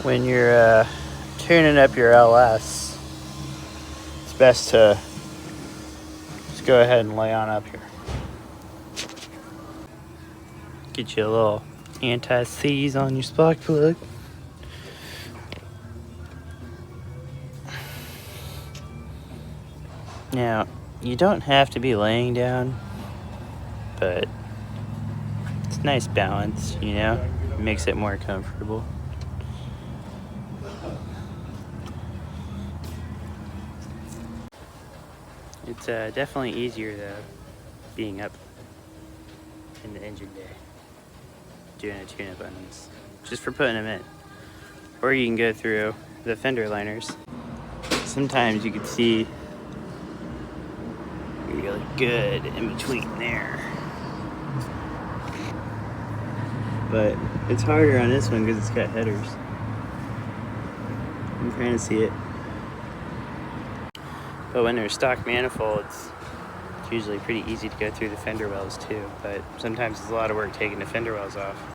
when you're tuning up your LS, it's best to just go ahead and lay on up here. Get you a little anti-seize on your spark plug. Now, you don't have to be laying down, but it's a nice balance, you know? It makes it more comfortable. It's definitely easier though, being up in the engine bay, doing a tune-up on these, just for putting them in. Or you can go through the fender liners. Sometimes you can see really good in between there. But it's harder on this one because it's got headers. I'm trying to see it. But when there's stock manifolds, it's usually pretty easy to go through the fender wells too. But sometimes it's a lot of work taking the fender wells off.